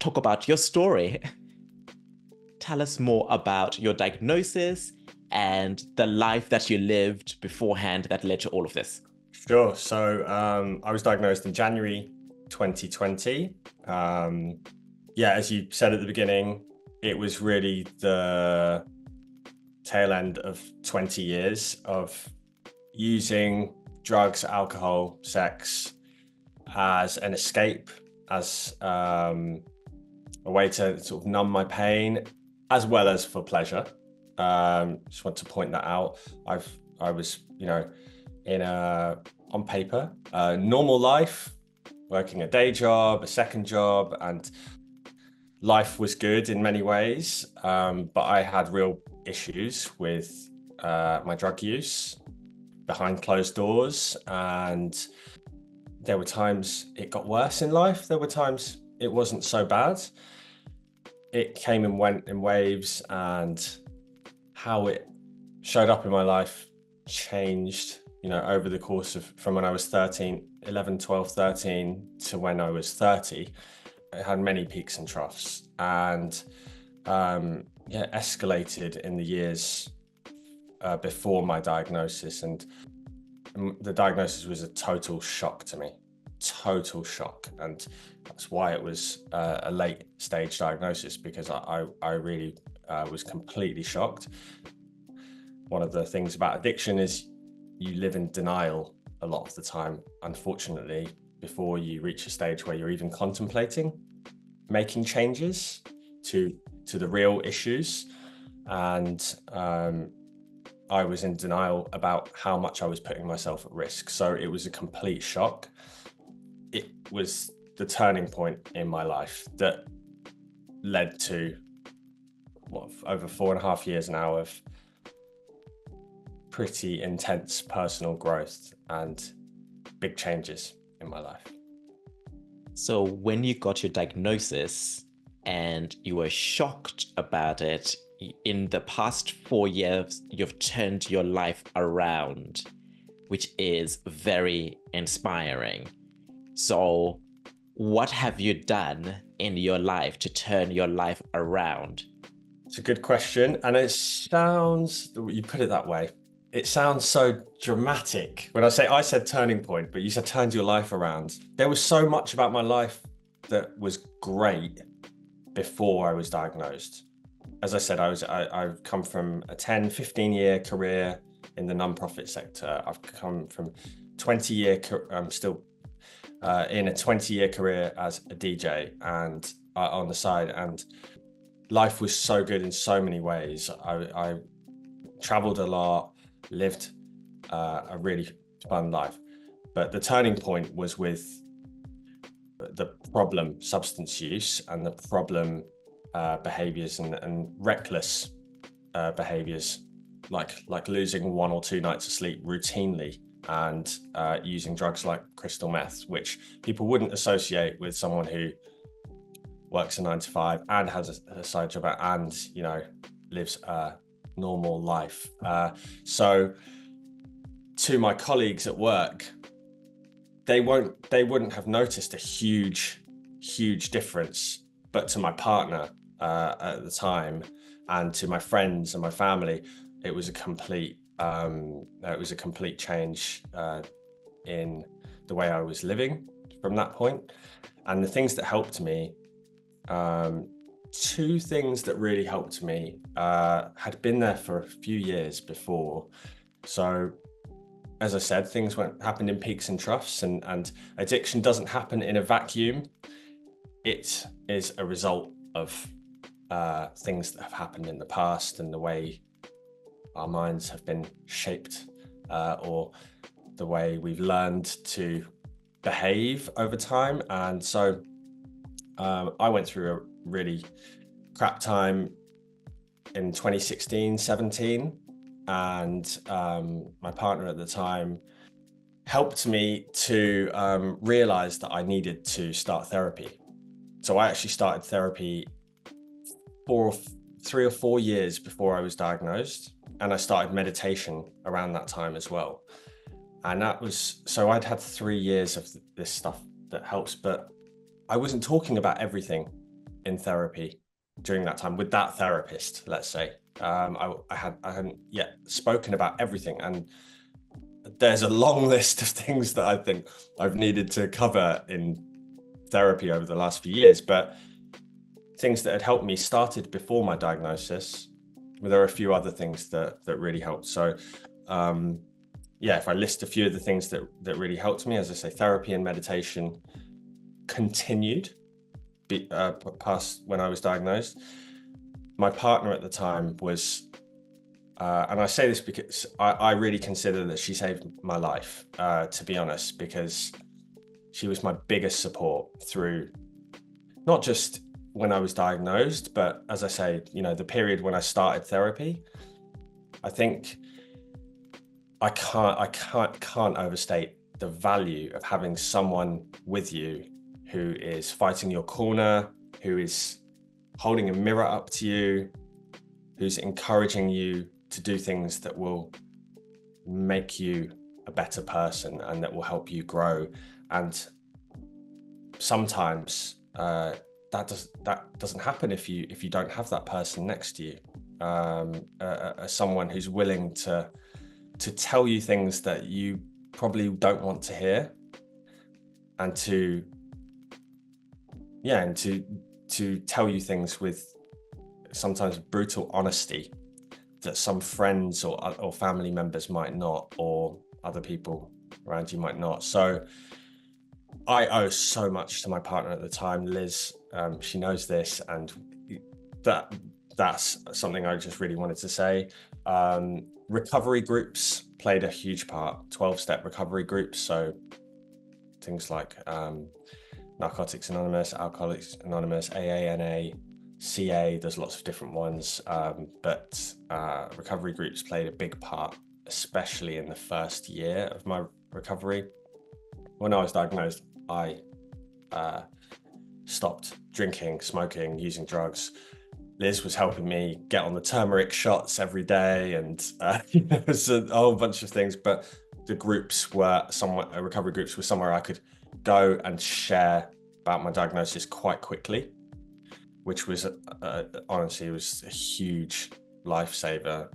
talk about your story. Tell us more about your diagnosis and the life that you lived beforehand that led to all of this. Sure. So I was diagnosed in January 2020. Yeah, as you said at the beginning, it was really the tail end of 20 years of using drugs, alcohol, sex as an escape, as a way to sort of numb my pain, as well as for pleasure. Just want to point that out. I was, in on paper, a normal life, working a day job, a second job, and life was good in many ways. But I had real issues with my drug use behind closed doors, and there were times it got worse in life. There were times it wasn't so bad. It came and went in waves, and how it showed up in my life changed, over the course of from when I was 13, 11, 12, 13 to when I was 30. It had many peaks and troughs, and escalated in the years before my diagnosis. And the diagnosis was a total shock to me, total shock. And that's why it was a late stage diagnosis, because I really was completely shocked. One of the things about addiction is you live in denial a lot of the time, unfortunately, before you reach a stage where you're even contemplating making changes to the real issues. And I was in denial about how much I was putting myself at risk. So it was a complete shock. It was the turning point in my life that led to over 4.5 years now of pretty intense personal growth and big changes in my life. So when you got your diagnosis and you were shocked about it, in the past 4 years, you've turned your life around, which is very inspiring. So what have you done in your life to turn your life around? It's a good question. And it sounds, you put it that way, it sounds so dramatic. When I said turning point, but you said turned your life around. There was so much about my life that was great before I was diagnosed. As I said, I've come from a 10, 15-year career in the nonprofit sector. I've come from 20-year, I'm still in a 20-year career as a DJ and on the side. And life was so good in so many ways. I traveled a lot, lived a really fun life. But the turning point was with the problem substance use and the problem behaviors and reckless behaviors, like losing 1 or 2 nights of sleep routinely, and using drugs like crystal meth, which people wouldn't associate with someone who works a 9 to 5 and has a side job and lives a normal life. So to my colleagues at work, they wouldn't have noticed a huge difference, but to my partner at the time, and to my friends and my family, it was a complete change in the way I was living from that point. And the things that helped me, 2 things that really helped me had been there for a few years before. So as I said, things happened in peaks and troughs, and addiction doesn't happen in a vacuum. It is a result of things that have happened in the past and the way our minds have been shaped, or the way we've learned to behave over time. And so I went through a really crap time in 2016, 17. And my partner at the time helped me to realize that I needed to start therapy. So I actually started therapy 3 or 4 years before I was diagnosed. And I started meditation around that time as well. And so I'd had 3 years of this stuff that helps, but I wasn't talking about everything in therapy during that time with that therapist, let's say. I hadn't yet spoken about everything, and there's a long list of things that I think I've needed to cover in therapy over the last few years, but things that had helped me started before my diagnosis. But there are a few other things that really helped. So yeah, if I list a few of the things that really helped me, as I say, therapy and meditation continued past when I was diagnosed. My partner at the time was, and I say this because I really consider that she saved my life, to be honest, because she was my biggest support through not just when I was diagnosed, but as I say, you know, the period when I started therapy. I think I can't overstate the value of having someone with you who is fighting your corner, who is holding a mirror up to you, who's encouraging you to do things that will make you a better person and that will help you grow. And sometimes that doesn't happen if you don't have that person next to you, someone who's willing to tell you things that you probably don't want to hear, and to tell you things with sometimes brutal honesty that some friends or family members might not, or other people around you might not. So I owe so much to my partner at the time, Liz. She knows this, and that's something I just really wanted to say. Recovery groups played a huge part, 12-step recovery groups. So things like Narcotics Anonymous, Alcoholics Anonymous, AANA, CA, there's lots of different ones. But recovery groups played a big part, especially in the first year of my recovery. When I was diagnosed, I stopped drinking, smoking, using drugs. Liz was helping me get on the turmeric shots every day, and it was a whole bunch of things. But the groups were recovery groups were somewhere I could go and share about my diagnosis quite quickly, which was honestly, it was a huge lifesaver.